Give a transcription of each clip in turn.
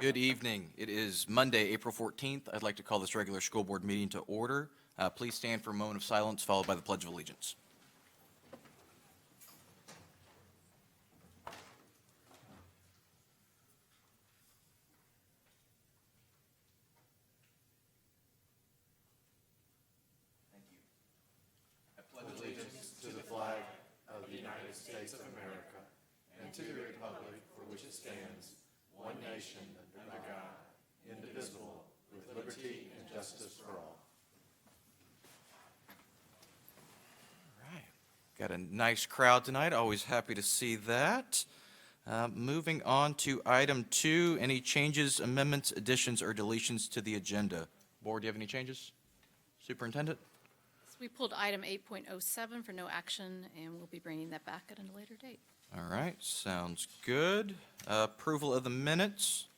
Good evening. It is Monday, April 14th. I'd like to call this regular school board meeting to order. Please stand for a moment of silence, followed by the Pledge of Allegiance. Thank you. I pledge allegiance To the flag of the United States of America and to the republic for which it stands, one nation, under God, indivisible, with liberty and justice for all. All right. Got a nice crowd tonight. Always happy to see that. Moving on to item 2, any changes, amendments, additions, or deletions to the agenda? Board, do you have any changes? Superintendent? So we pulled item 8.07 for no action, and we'll be bringing that back at a later date. All right, sounds good. Approval of the minutes.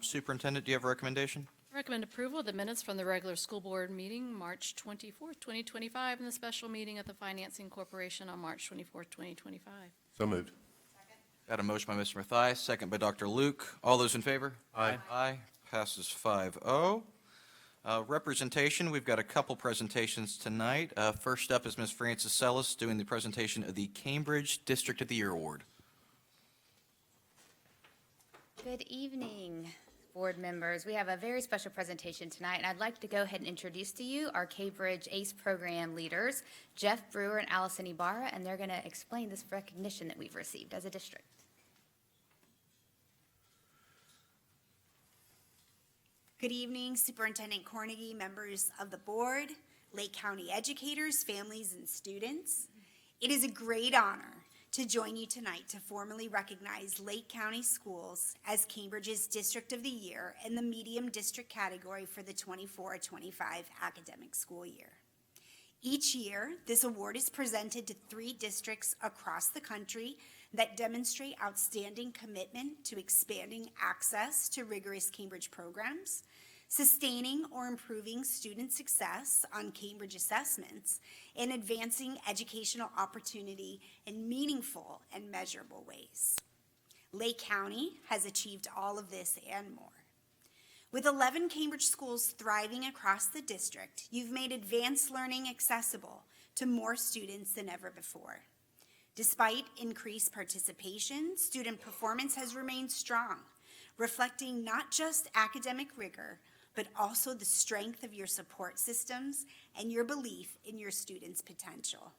Superintendent, do you have a recommendation? Recommend approval of the minutes from the regular school board meeting, March 24th, 2025, and the special meeting at the Financing Corporation on March 24th, 2025. So moved. Got a motion by Mr. Mathias, second by Dr. Luke. All those in favor? Aye. Aye. Passes 5-0. Representation, we've got a couple presentations tonight. First up is Ms. Frances Sellis doing the presentation of the Cambridge District of the Year Award. Good evening, board members. We have a very special presentation tonight, and I'd like to go ahead and introduce to you our Cambridge ACE program leaders, Jeff Brewer and Allison Ibarra, and they're going to explain this recognition that we've received as a district. Good evening, Superintendent Cornegie, members of the board, Lake County educators, families, and students. It is a great honor to join you tonight to formally recognize Lake County Schools as Cambridge's District of the Year in the Medium District category for the 24-25 academic school year. Each year, this award is presented to 3 districts across the country that demonstrate outstanding commitment to expanding access to rigorous Cambridge programs, sustaining or improving student success on Cambridge assessments, and advancing educational opportunity in meaningful and measurable ways. Lake County has achieved all of this and more. With 11 Cambridge schools thriving across the district, you've made advanced learning accessible to more students than ever before. Despite increased participation, student performance has remained strong, reflecting not just academic rigor, but also the strength of your support systems and your belief in your students' potential.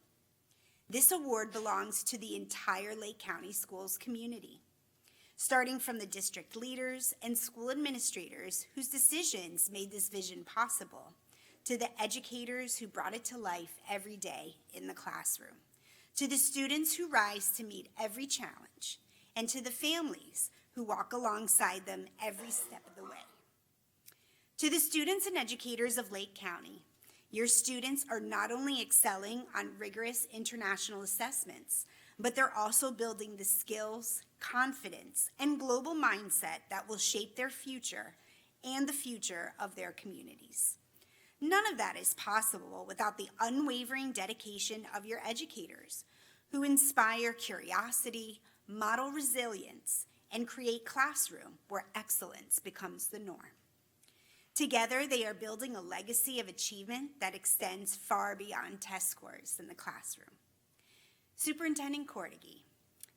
This award belongs to the entire Lake County Schools community, starting from the district leaders and school administrators whose decisions made this vision possible, to the educators who brought it to life every day in the classroom, to the students who rise to meet every challenge, and to the families who walk alongside them every step of the way. To the students and educators of Lake County, your students are not only excelling on rigorous international assessments, but they're also building the skills, confidence, and global mindset that will shape their future and the future of their communities. None of that is possible without the unwavering dedication of your educators, who inspire curiosity, model resilience, and create classroom where excellence becomes the norm. Together, they are building a legacy of achievement that extends far beyond test scores in the classroom. Superintendent Cornegie,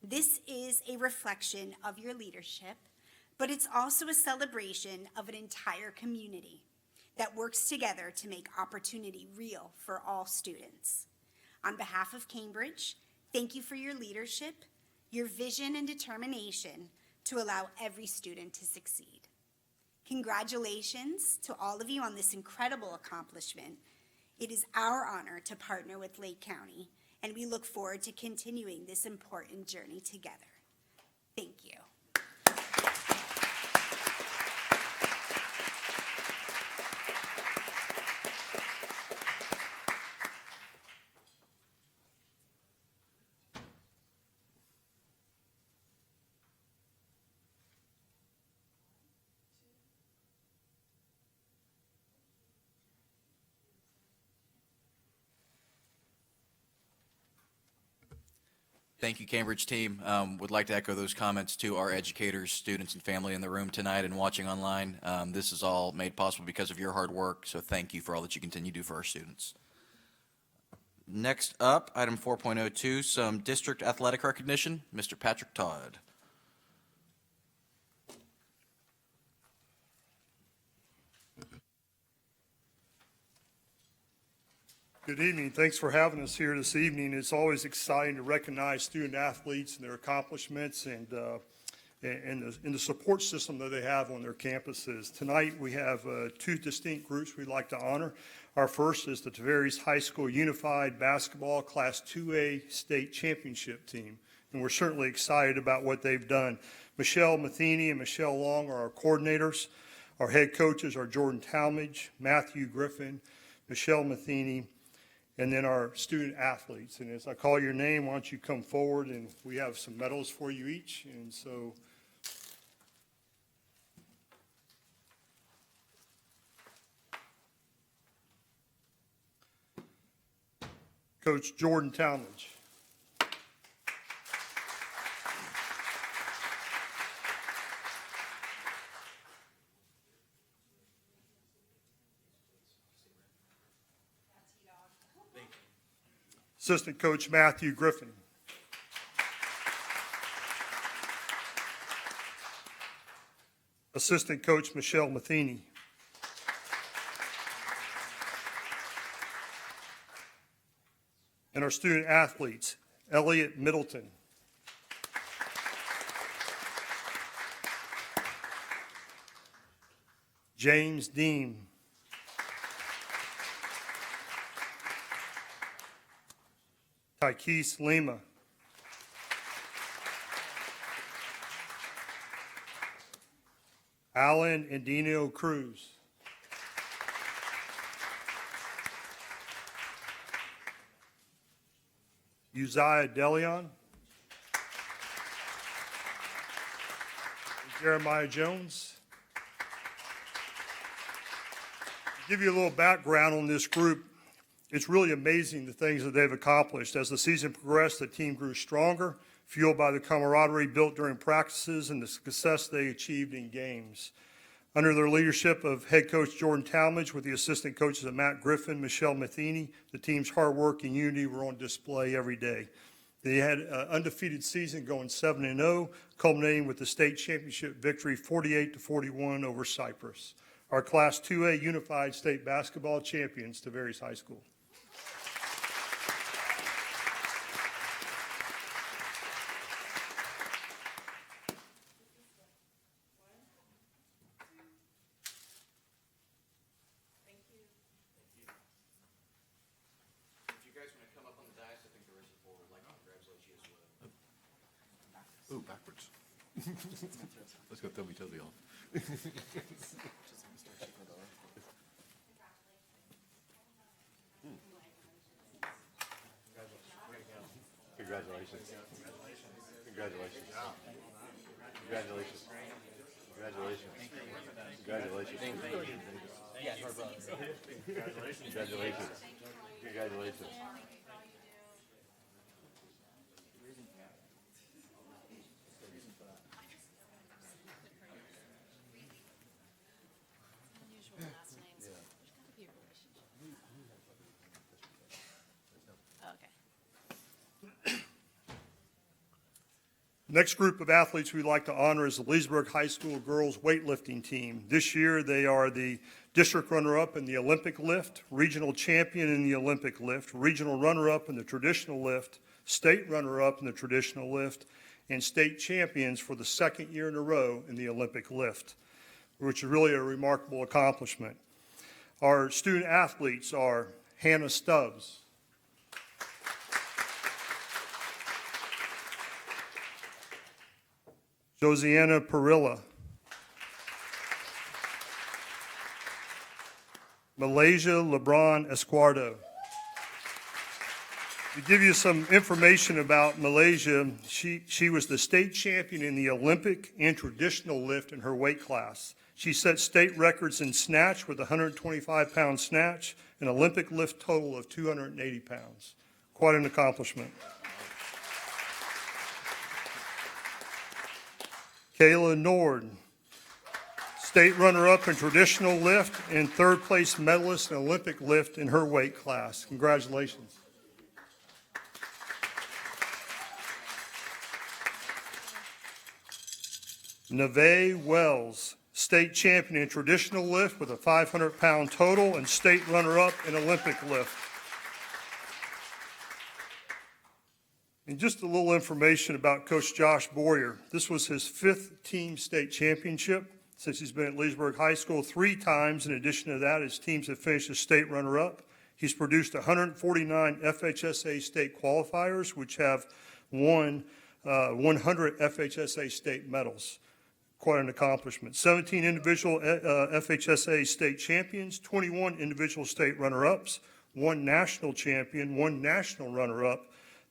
this is a reflection of your leadership, but it's also a celebration of an entire community that works together to make opportunity real for all students. On behalf of Cambridge, thank you for your leadership, your vision and determination to allow every student to succeed. Congratulations to all of you on this incredible accomplishment. It is our honor to partner with Lake County, and we look forward to continuing this important journey together. Thank you. Thank you, Cambridge team. Would like to echo those comments to our educators, students, and family in the room tonight and watching online. This is all made possible because of your hard work, so thank you for all that you continue to do for our students. Next up, item 4.02, some district athletic recognition. Mr. Patrick Todd. Good evening. Thanks for having us here this evening. It's always exciting to recognize student athletes and their accomplishments and the support system that they have on their campuses. Tonight, we have two distinct groups we'd like to honor. Our first is the Tavares High School Unified Basketball Class 2A State Championship team, and we're certainly excited about what they've done. Michelle Matheny and Michelle Long are our coordinators. Our head coaches are Jordan Talmadge, Matthew Griffin, Michelle Matheny, and then our student athletes. And as I call your name, why don't you come forward, and we have some medals for you each. And so Coach Jordan Talmadge. Assistant Coach Matthew Griffin. Assistant Coach Michelle Matheny. And our student athletes, Elliot Middleton. James Dean. Tykees Lima. Alan Endino Cruz. Uzziah Delion. Jeremiah Jones. To give you a little background on this group, it's really amazing the things that they've accomplished. As the season progressed, the team grew stronger, fueled by the camaraderie built during practices and the success they achieved in games. Under their leadership of head coach Jordan Talmadge, with the assistant coaches of Matt Griffin, Michelle Matheny, the team's hard work and unity were on display every day. They had an undefeated season going 7-0, culminating with the state championship victory 48-41 over Cypress. Our Class 2A Unified State Basketball champions, Tavares High School. If you guys want to come up on the dais, I think the rest of the board would like to congratulate you as well. Ooh, backwards. Let's go thumb each other off. Congratulations. Congratulations. Congratulations. Congratulations. Congratulations. Congratulations. Congratulations. Unusual last names. There's got to be a relationship. Okay. Next group of athletes we'd like to honor is the Leesburg High School girls weightlifting team. This year, they are the district runner-up in the Olympic lift, regional champion in the Olympic lift, regional runner-up in the traditional lift, state runner-up in the traditional lift, and state champions for the second year in a row in the Olympic lift, which is really a remarkable accomplishment. Our student athletes are Hannah Stubbs, Josiana Perilla, Malaysia LeBron Esquardo. To give you some information about Malaysia, she was the state champion in the Olympic and traditional lift in her weight class. She set state records in snatch with a 125-pound snatch, an Olympic lift total of 280 pounds. Quite an accomplishment. Kayla Nord, state runner-up in traditional lift and third-place medalist in Olympic lift in her weight class. Congratulations. Neve Wells, state champion in traditional lift with a 500-pound total and state runner-up in Olympic lift. And just a little information about Coach Josh Boyer. This was his 5th team state championship since he's been at Leesburg High School 3 times. In addition to that, his teams have finished as state runner-up. He's produced 149 FHSA state qualifiers, which have won 100 FHSA state medals. Quite an accomplishment. 17 individual FHSA state champions, 21 individual state runner-ups, 1 national champion, 1 national runner-up,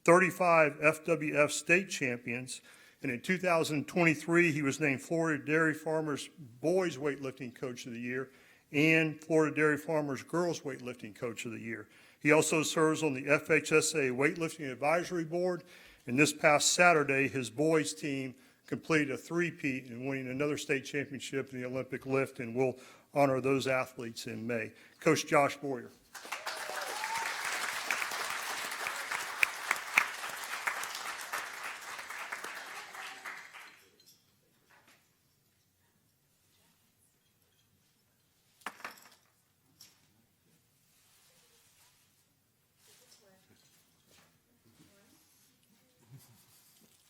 35 FWF state champions, and in 2023, he was named Florida Dairy Farmers Boys Weightlifting Coach of the Year and Florida Dairy Farmers Girls Weightlifting Coach of the Year. He also serves on the FHSA Weightlifting Advisory Board, and this past Saturday, his boys team completed a three-peat and winning another state championship in the Olympic lift, and we'll honor those athletes in May. Coach Josh Boyer.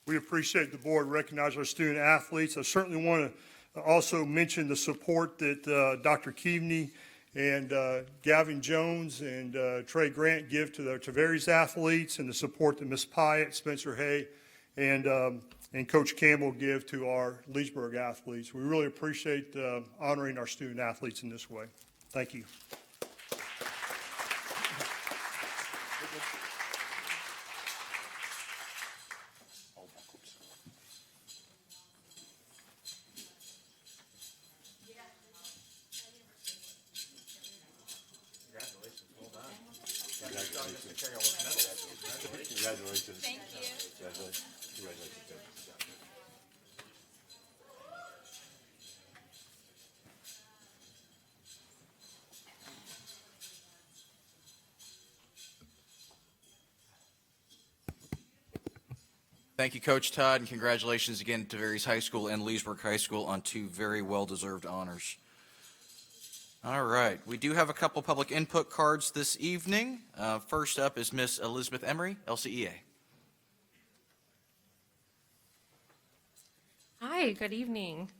We appreciate the board recognize our student athletes. I certainly want to also mention the support that Dr. Keaveney and Gavin Jones and Trey Grant give to the Tavares athletes, and the support that Ms. Pyatt, Spencer Hay, and Coach Campbell give to our Leesburg athletes. We really appreciate honoring our student athletes in this way. Thank you. Thank you, Coach Todd, and congratulations again to Tavares High School and Leesburg High School on 2 very well-deserved honors. All right, we do have a couple public input cards this evening. First up is Miss Elizabeth Emery, LCEA. Hi, good evening.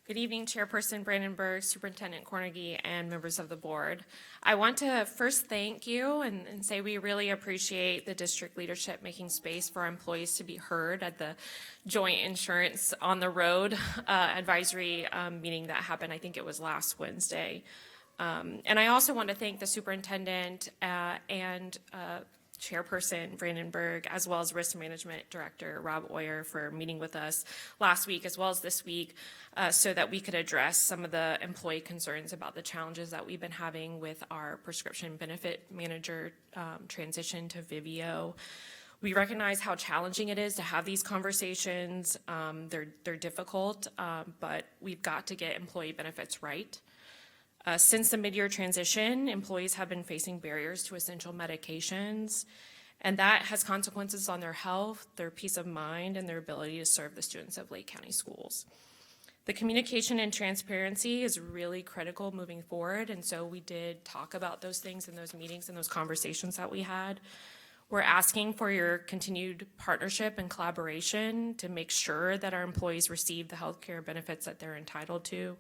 Good evening, Chairperson Brandenburg, Superintendent Cornegie, and members of the board. I want to first thank you and say we really appreciate the district leadership making space for our employees to be heard at the joint insurance on the road advisory meeting that happened, I think it was last Wednesday. And I also want to thank the superintendent and Chairperson Brandenburg, as well as Risk Management Director Rob Oyer, for meeting with us last week as well as this week so that we could address some of the employee concerns about the challenges that we've been having with our prescription benefit manager transition to Vivio. We recognize how challenging it is to have these conversations. They're difficult, but we've got to get employee benefits right. Since the mid-year transition, employees have been facing barriers to essential medications, and that has consequences on their health, their peace of mind, and their ability to serve the students of Lake County schools. The communication and transparency is really critical moving forward, and so we did talk about those things in those meetings and those conversations that we had. We're asking for your continued partnership and collaboration to make sure that our employees receive the health care benefits that they're entitled to.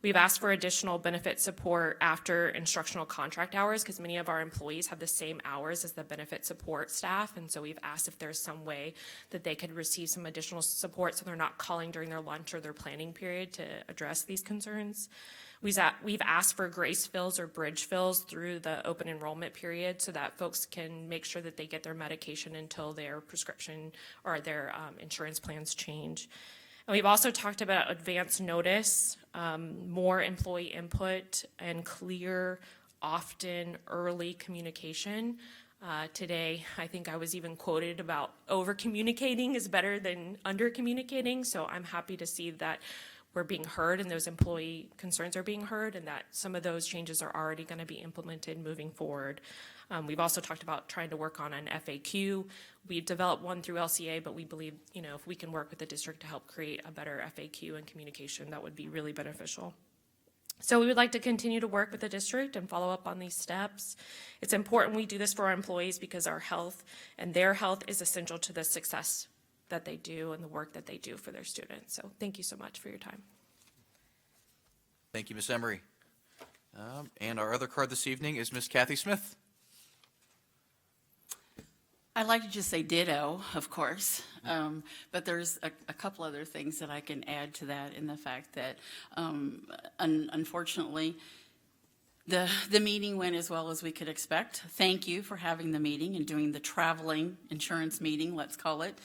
We've asked for additional benefit support after instructional contract hours because many of our employees have the same hours as the benefit support staff, and so we've asked if there's some way that they could receive some additional support so they're not calling during their lunch or their planning period to address these concerns. We've asked for grace fills or bridge fills through the open enrollment period so that folks can make sure that they get their medication until their prescription or their insurance plans change. And we've also talked about advance notice, more employee input, and clear, often early communication today. I think I was even quoted about over-communicating is better than under-communicating, so I'm happy to see that we're being heard and those employee concerns are being heard and that some of those changes are already going to be implemented moving forward. We've also talked about trying to work on an FAQ. We've developed one through LCA, but we believe, if we can work with the district to help create a better FAQ and communication, that would be really beneficial. So we would like to continue to work with the district and follow up on these steps. It's important we do this for our employees because our health and their health is essential to the success that they do and the work that they do for their students. So thank you so much for your time. Thank you, Ms. Emery. And our other card this evening is Ms. Kathy Smith. I'd like to just say ditto, of course, but there's a couple other things that I can add to that in the fact that, unfortunately, the meeting went as well as we could expect. Thank you for having the meeting and doing the traveling insurance meeting, let's call it.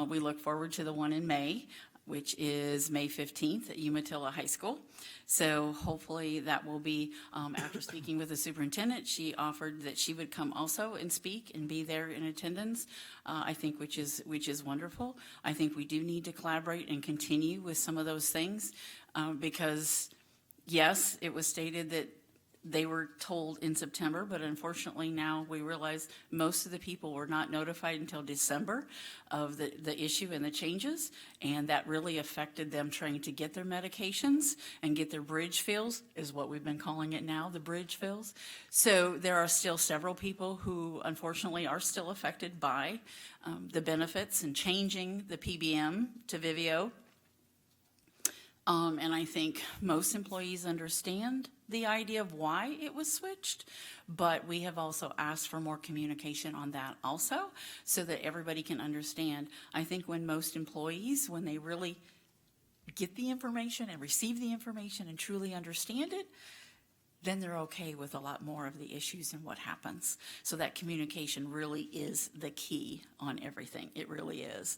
We look forward to the one in May, which is May 15th at Umatilla High School. So hopefully that will be, after speaking with the superintendent, she offered that she would come also and speak and be there in attendance, I think, which is wonderful. I think we do need to collaborate and continue with some of those things because, yes, it was stated that they were told in September, but unfortunately now we realize most of the people were not notified until December of the issue and the changes, and that really affected them trying to get their medications and get their bridge fills, is what we've been calling it now, the bridge fills. So there are still several people who unfortunately are still affected by the benefits and changing the PBM to Vivio. And I think most employees understand the idea of why it was switched, but we have also asked for more communication on that also so that everybody can understand. I think when most employees, when they really get the information and receive the information and truly understand it, then they're okay with a lot more of the issues and what happens. So that communication really is the key on everything. It really is.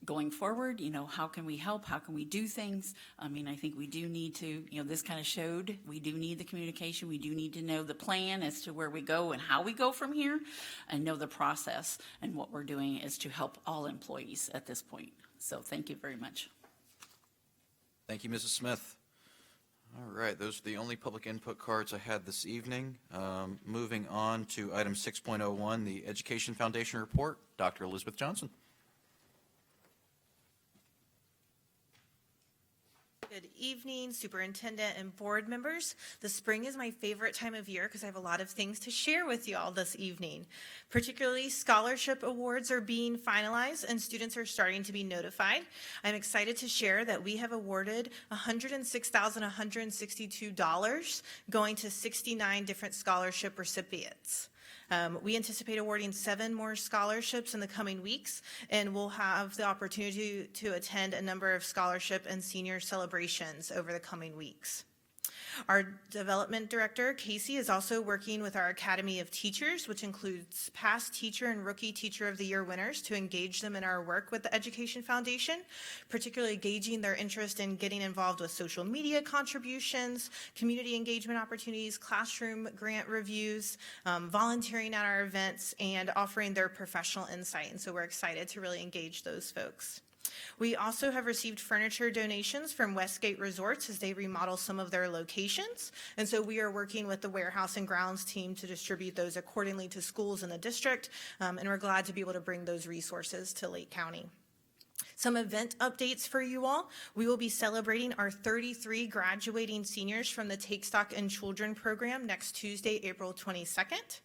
Going forward, how can we help? How can we do things? I mean, I think we do need to, this kind of showed we do need the communication. We do need to know the plan as to where we go and how we go from here and know the process. And what we're doing is to help all employees at this point. So thank you very much. Thank you, Mrs. Smith. All right, those are the only public input cards I had this evening. Moving on to item 6.01, the Education Foundation report. Dr. Elizabeth Johnson. Good evening, superintendent and board members. The spring is my favorite time of year because I have a lot of things to share with you all this evening. Particularly, scholarship awards are being finalized and students are starting to be notified. I'm excited to share that we have awarded $106,162 going to 69 different scholarship recipients. We anticipate awarding 7 more scholarships in the coming weeks, and we'll have the opportunity to attend a number of scholarship and senior celebrations over the coming weeks. Our development director, Casey, is also working with our Academy of Teachers, which includes past teacher and rookie teacher of the year winners, to engage them in our work with the Education Foundation, particularly gauging their interest in getting involved with social media contributions, community engagement opportunities, classroom grant reviews, volunteering at our events, and offering their professional insight. And so we're excited to really engage those folks. We also have received furniture donations from Westgate Resorts as they remodel some of their locations. And so we are working with the warehouse and grounds team to distribute those accordingly to schools in the district. And we're glad to be able to bring those resources to Lake County. Some event updates for you all. We will be celebrating our 33 graduating seniors from the Take Stock in Children program next Tuesday, April 22nd.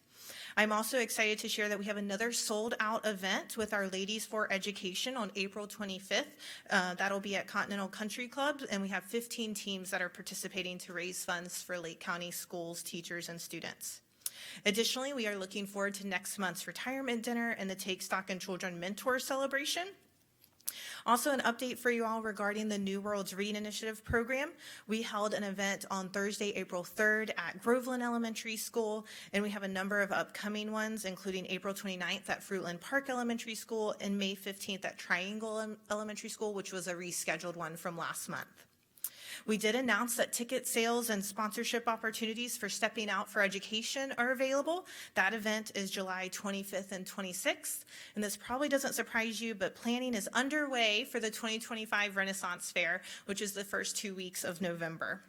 I'm also excited to share that we have another sold-out event with our Ladies for Education on April 25th. That'll be at Continental Country Club, and we have 15 teams that are participating to raise funds for Lake County schools, teachers, and students. Additionally, we are looking forward to next month's retirement dinner and the Take Stock in Children Mentor Celebration. Also, an update for you all regarding the New Worlds Reading Initiative program. We held an event on Thursday, April 3rd at Groveland Elementary School, and we have a number of upcoming ones, including April 29th at Fruitland Park Elementary School and May 15th at Triangle Elementary School, which was a rescheduled one from last month. We did announce that ticket sales and sponsorship opportunities for Stepping Out for Education are available. That event is July 25th and 26th. And this probably doesn't surprise you, but planning is underway for the 2025 Renaissance Fair, which is the first 2 weeks of November.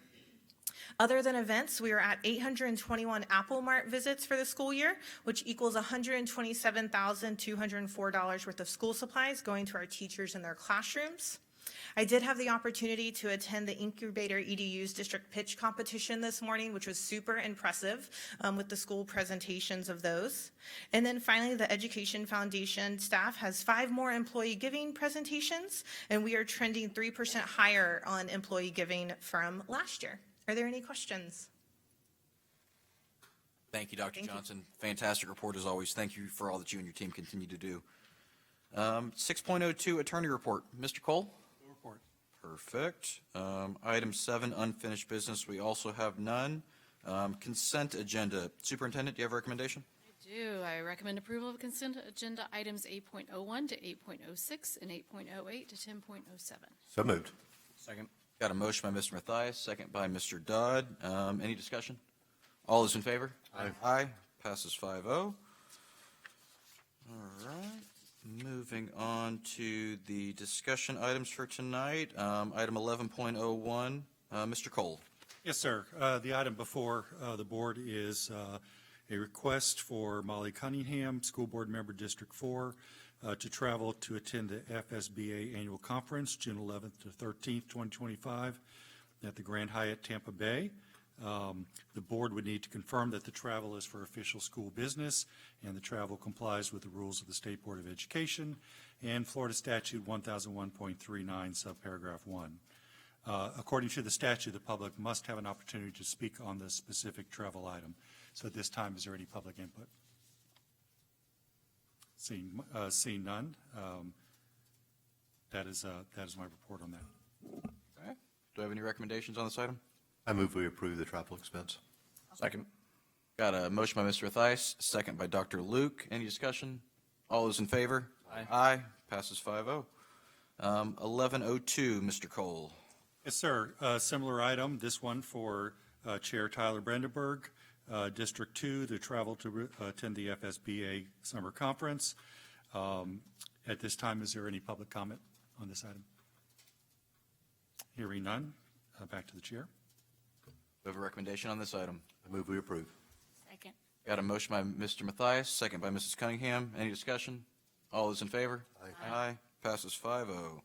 Other than events, we are at 821 Apple Mart visits for the school year, which equals $127,204 worth of school supplies going to our teachers in their classrooms. I did have the opportunity to attend the Incubator EDU's district pitch competition this morning, which was super impressive with the school presentations of those. And then finally, the Education Foundation staff has 5 more employee giving presentations, and we are trending 3% higher on employee giving from last year. Are there any questions? Thank you, Dr. Thank you. Johnson. Fantastic report as always. Thank you for all that you and your team continue to do. 6.02 Attorney Report. Mr. Cole? No report. Perfect. Item 7, unfinished business. We also have none. Consent agenda. Superintendent, do you have a recommendation? I do. I recommend approval of consent agenda items 8.01 to 8.06 and 8.08 to 10.07. So moved. Second. Got a motion by Mr. Mathias, second by Mr. Dodd. Any discussion? All those in favor? Aye. Aye. Passes 5-0. All right. Moving on to the discussion items for tonight. Item 11.01, Mr. Cole. Yes, sir. The item before the board is a request for Molly Cunningham, School Board Member District 4, to travel to attend the FSBA Annual Conference, June 11th to 13th, 2025, at the Grand Hyatt Tampa Bay. The board would need to confirm that the travel is for official school business, and the travel complies with the rules of the State Board of Education and Florida Statute 1001.39, subparagraph 1. According to the statute, the public must have an opportunity to speak on this specific travel item. So at this time, is there any public input? Seeing none, that is my report on that. Okay. Do I have any recommendations on this item? I move we approve the travel expense. Second. Got a motion by Mr. Mathias, second by Dr. Luke. Any discussion? All those in favor? Aye. Aye. Passes 5-0. 11.02, Mr. Cole. Yes, sir. Similar item, this one for Chair Tyler Brandenburg, District 2, to travel to attend the FSBA Summer Conference. At this time, is there any public comment on this item? Hearing none, back to the chair. Do I have a recommendation on this item? I move we approve. Second. Got a motion by Mr. Mathias, second by Mrs. Cunningham. Any discussion? All those in favor? Aye. Aye. Passes 5-0.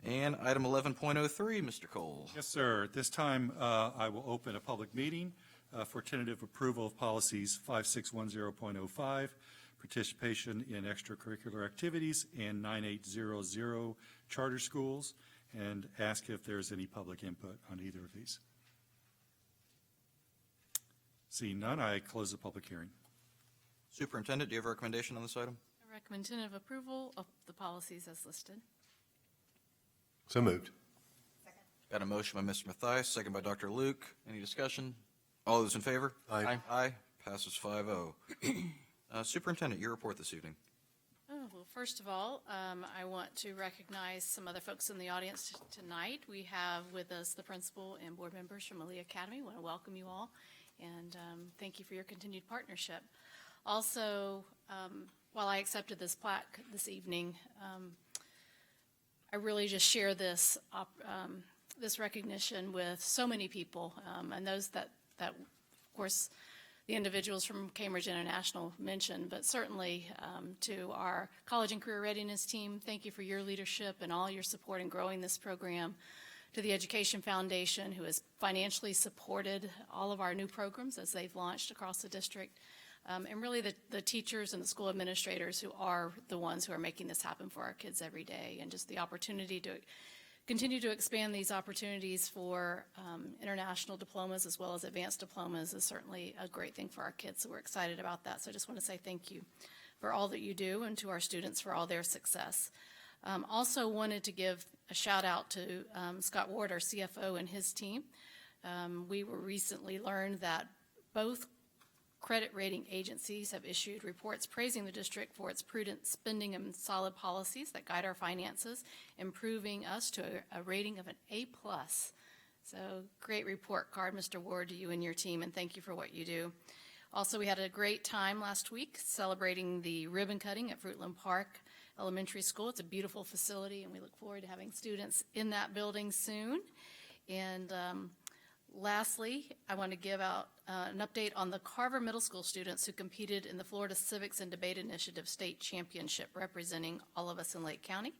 And item 11.03, Mr. Cole. Yes, sir. At this time, I will open a public meeting for tentative approval of policies 5610.05, participation in extracurricular activities, and 9800, charter schools, and ask if there's any public input on either of these. Seeing none, I close the public hearing. Superintendent, do you have a recommendation on this item? I recommend tentative approval of the policies as listed. So moved. Got a motion by Mr. Mathias, second by Dr. Luke. Any discussion? All those in favor? Aye. Aye. Passes 5-0. Superintendent, your report this evening. Oh, well, first of all, I want to recognize some other folks in the audience tonight. We have with us the principal and board members from Lee Academy. I want to welcome you all, and thank you for your continued partnership. Also, while I accepted this plaque this evening, I really just share this this recognition with so many people, and those that of course, the individuals from Cambridge International mentioned, but certainly to our college and career readiness team, thank you for your leadership and all your support in growing this program. To the Education Foundation, who has financially supported all of our new programs as they've launched across the district, and really the teachers and the school administrators who are the ones who are making this happen for our kids every day, and just the opportunity to continue to expand these opportunities for international diplomas as well as advanced diplomas is certainly a great thing for our kids, so we're excited about that. So I just want to say thank you for all that you do and to our students for all their success. Also wanted to give a shout out to Scott Ward, our CFO, and his team. We were recently learned that both credit rating agencies have issued reports praising the district for its prudent spending and solid policies that guide our finances, improving us to a rating of an A+. So great report card, Mr. Ward, to you and your team, and thank you for what you do. Also, we had a great time last week celebrating the ribbon cutting at Fruitland Park Elementary School. It's a beautiful facility, and we look forward to having students in that building soon. And lastly, I want to give out an update on the Carver Middle School students who competed in the Florida Civics and Debate Initiative State Championship, representing all of us in Lake County.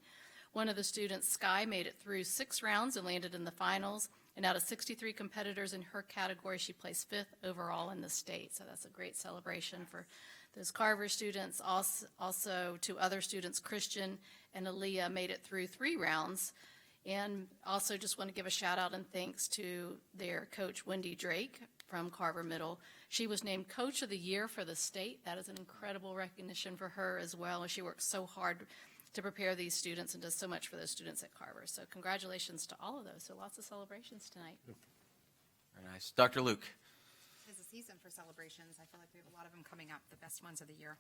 One of the students, Sky, made it through 6 rounds and landed in the finals. And out of 63 competitors in her category, she placed 5th overall in the state. So that's a great celebration for those Carver students. Also, 2 other students, Christian and Aaliyah, made it through 3 rounds. And also just want to give a shout out and thanks to their coach, Wendy Drake from Carver Middle. She was named Coach of the Year for the state. That is an incredible recognition for her as well. And she works so hard to prepare these students and does so much for those students at Carver. So congratulations to all of those. So lots of celebrations tonight. Very nice. Dr. Luke. It's a season for celebrations. I feel like we have a lot of them coming up, the best ones of the year.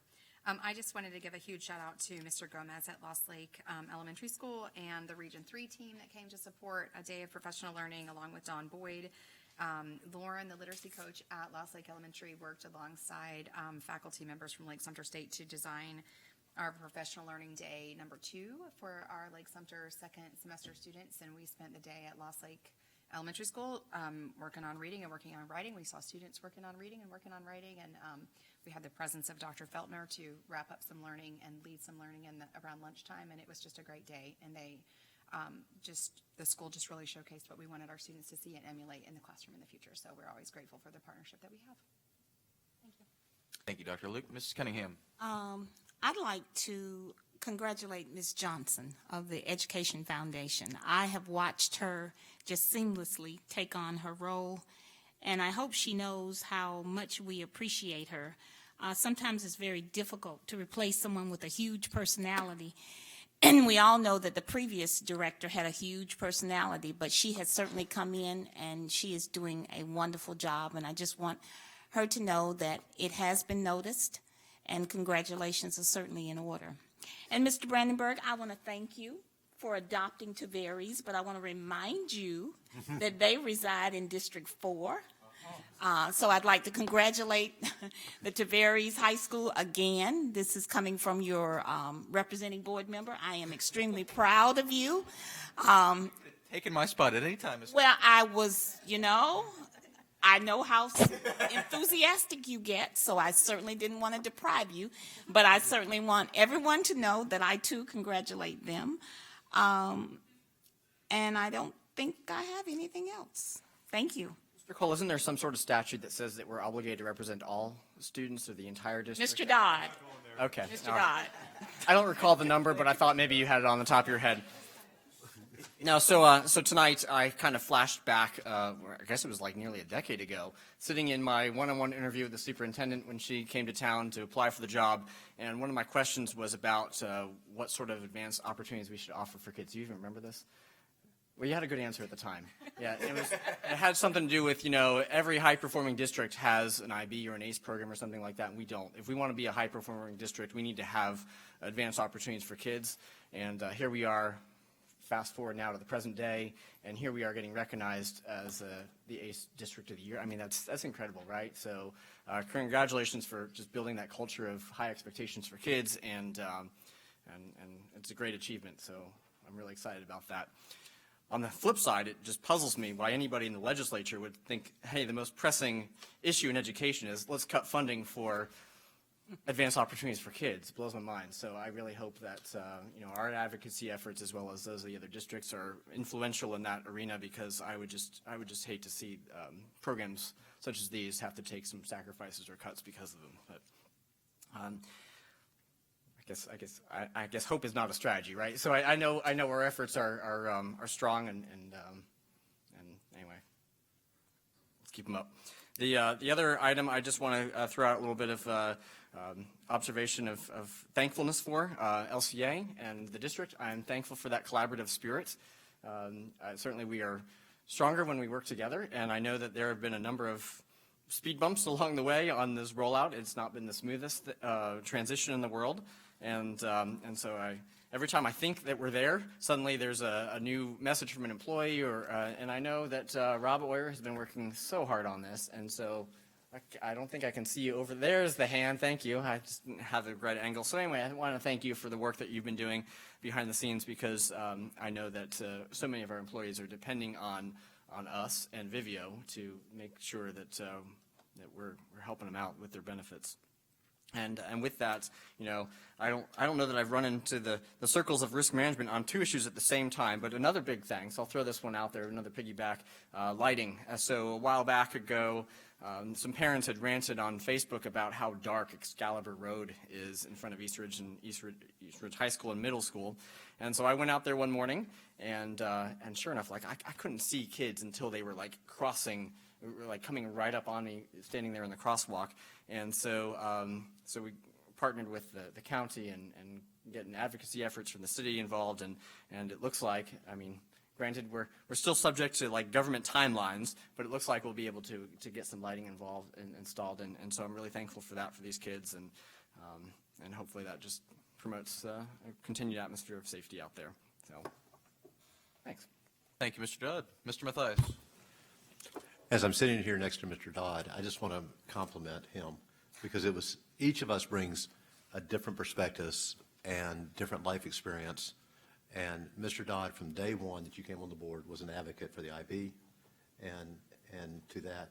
I just wanted to give a huge shout out to Mr. Gomez at Lost Lake Elementary School and the Region 3 team that came to support a day of professional learning along with Don Boyd. Lauren, the literacy coach at Lost Lake Elementary, worked alongside faculty members from Lake Sumter State to design our professional learning day number 2 for our Lake Sumter second semester students, and we spent the day at Lost Lake Elementary School working on reading and working on writing. We saw students working on reading and working on writing, and we had the presence of Dr. Feltner to wrap up some learning and lead some learning around lunchtime, and it was just a great day. And they the school just really showcased what we wanted our students to see and emulate in the classroom in the future. So we're always grateful for the partnership that we have. Thank you. Thank you, Dr. Luke. Mrs. Cunningham. I'd like to congratulate Ms. Johnson of the Education Foundation. I have watched her just seamlessly take on her role, and I hope she knows how much we appreciate her. Sometimes it's very difficult to replace someone with a huge personality, and we all know that the previous director had a huge personality, but she has certainly come in, and she is doing a wonderful job, and I just want her to know that it has been noticed, and congratulations are certainly in order. And Mr. Brandenburg, I want to thank you for adopting Tavares, but I want to remind you that they reside in District 4. So I'd like to congratulate the Tavares High School again. This is coming from your representing board member. I am extremely proud of you. Taking my spot at any time. Well, I was, I know how enthusiastic you get, so I certainly didn't want to deprive you, but I certainly want everyone to know that I, too, congratulate them. And I don't think I have anything else. Thank you. Mr. Cole, isn't there some sort of statute that says that we're obligated to represent all students or the entire district? Mr. Dodd. Okay. Mr. All right. Dodd. I don't recall the number, but I thought maybe you had it on the top of your head. No, so tonight I kind of flashed back, I guess it was like nearly a decade ago, sitting in my one-on-one interview with the superintendent when she came to town to apply for the job, and one of my questions was about what sort of advanced opportunities we should offer for kids. Do you even remember this? Well, you had a good answer at the time. Yeah, it had something to do with, every high-performing district has an IB or an ACE program or something like that, and we don't. If we want to be a high-performing district, we need to have advanced opportunities for kids, and here we are. Fast forward now to the present day, and here we are getting recognized as the ACE District of the Year. I mean, that's incredible, right? So congratulations for just building that culture of high expectations for kids, and it's a great achievement, so I'm really excited about that. On the flip side, it just puzzles me why anybody in the legislature would think, hey, the most pressing issue in education is let's cut funding for advanced opportunities for kids. It blows my mind. So I really hope that our advocacy efforts as well as those of the other districts are influential in that arena, because I would just hate to see programs such as these have to take some sacrifices or cuts because of them. But I guess hope is not a strategy, right? So I know our efforts are strong and anyway, let's keep them up. The other item I just want to throw out a little bit of observation of thankfulness for LCA and the district. I'm thankful for that collaborative spirit. Certainly we are stronger when we work together, and I know that there have been a number of speed bumps along the way on this rollout. It's not been the smoothest transition in the world, and so every time I think that we're there, suddenly there's a new message from an employee, and I know that Rob Oyer has been working so hard on this, and so I don't think I can see you over there's the hand. Thank you. I just didn't have the right angle. So anyway, I want to thank you for the work that you've been doing behind the scenes, because I know that so many of our employees are depending on us and Vivio to make sure that we're helping them out with their benefits. And with that, I don't know that I've run into the circles of risk management on two issues at the same time, but another big thing, so I'll throw this one out there, another piggyback, lighting. So a while back ago, some parents had ranted on Facebook about how dark Excalibur Road is in front of Eastridge and Eastridge High School and Middle School. And so I went out there one morning, and sure enough, like I couldn't see kids until they were like crossing, like coming right up on me, standing there in the crosswalk. And so so we partnered with the county and getting advocacy efforts from the city involved, and it looks like, I mean, granted, we're still subject to like government timelines, but it looks like we'll be able to get some lighting involved and installed, and so I'm really thankful for that for these kids, and hopefully that just promotes a continued atmosphere of safety out there. So, thanks. Thank you, Mr. Dodd. Mr. Mathias. As I'm sitting here next to Mr. Dodd, I just want to compliment him, because each of us brings a different perspectives and different life experience. And Mr. Dodd, from day one that you came on the board, was an advocate for the IB and to that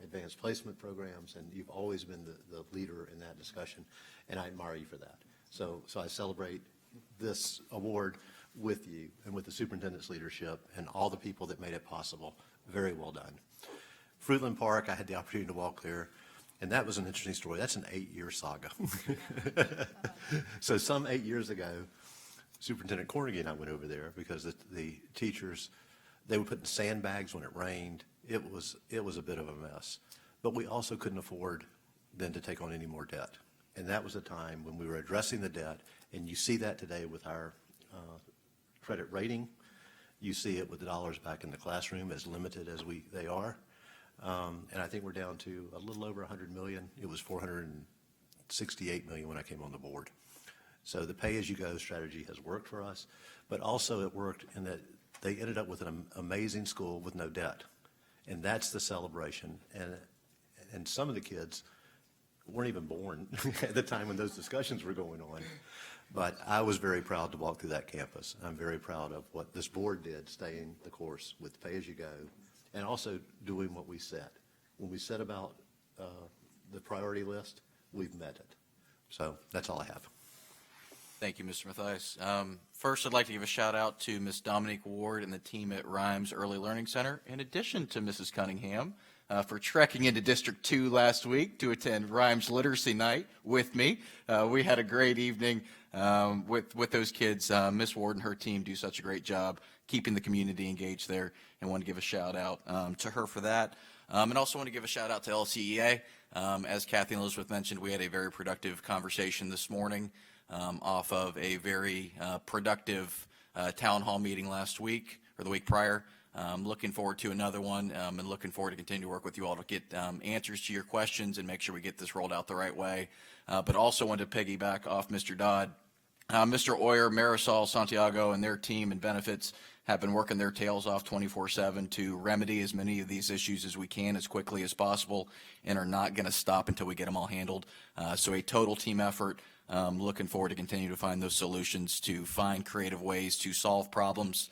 advanced placement programs, and you've always been the leader in that discussion, and I admire you for that. So I celebrate this award with you and with the superintendent's leadership and all the people that made it possible. Very well done. Fruitland Park, I had the opportunity to walk there, and that was an interesting story. That's an 8-year saga. So some 8 years ago, Superintendent Cornegie and I went over there because the teachers, they were putting sandbags when it rained. It was a bit of a mess. But we also couldn't afford then to take on any more debt. And that was a time when we were addressing the debt, and you see that today with our credit rating. You see it with the dollars back in the classroom, as limited as they are. And I think we're down to a little over $100 million. It was $468 million when I came on the board. So the pay-as-you-go strategy has worked for us, but also it worked in that they ended up with an amazing school with no debt. And that's the celebration. And some of the kids weren't even born at the time when those discussions were going on. But I was very proud to walk through that campus. I'm very proud of what this board did, staying the course with pay-as-you-go, and also doing what we said. When we said about the priority list, we've met it. So that's all I have. Thank you, Mr. Mathias. First, I'd like to give a shout out to Ms. Dominique Ward and the team at Rhymes Early Learning Center, in addition to Mrs. Cunningham, for trekking into District 2 last week to attend Rhymes Literacy Night with me. We had a great evening with those kids. Ms. Ward and her team do such a great job keeping the community engaged there, and want to give a shout out to her for that. And also want to give a shout out to LCEA. As Kathy and Elizabeth mentioned, we had a very productive conversation this morning off of a very productive town hall meeting last week, or the week prior. Looking forward to another one, and looking forward to continue to work with you all to get answers to your questions and make sure we get this rolled out the right way. But also want to piggyback off Mr. Dodd. Mr. Oyer, Marisol, Santiago, and their team and benefits have been working their tails off 24/7 to remedy as many of these issues as we can as quickly as possible, and are not going to stop until we get them all handled. So a total team effort. Looking forward to continue to find those solutions, to find creative ways to solve problems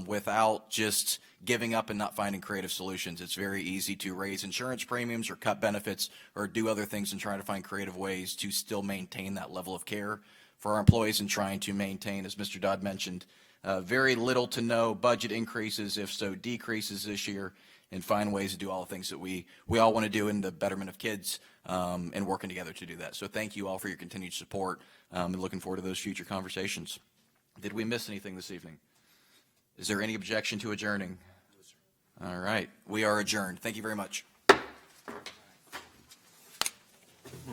without just giving up and not finding creative solutions. It's very easy to raise insurance premiums or cut benefits or do other things and try to find creative ways to still maintain that level of care for our employees, and trying to maintain, as Mr. Dodd mentioned, very little to no budget increases, if so decreases this year, and find ways to do all the things that we all want to do in the betterment of kids, and working together to do that. So thank you all for your continued support, and looking forward to those future conversations. Did we miss anything this evening? Is there any objection to adjourning? All right, we are adjourned. Thank you very much.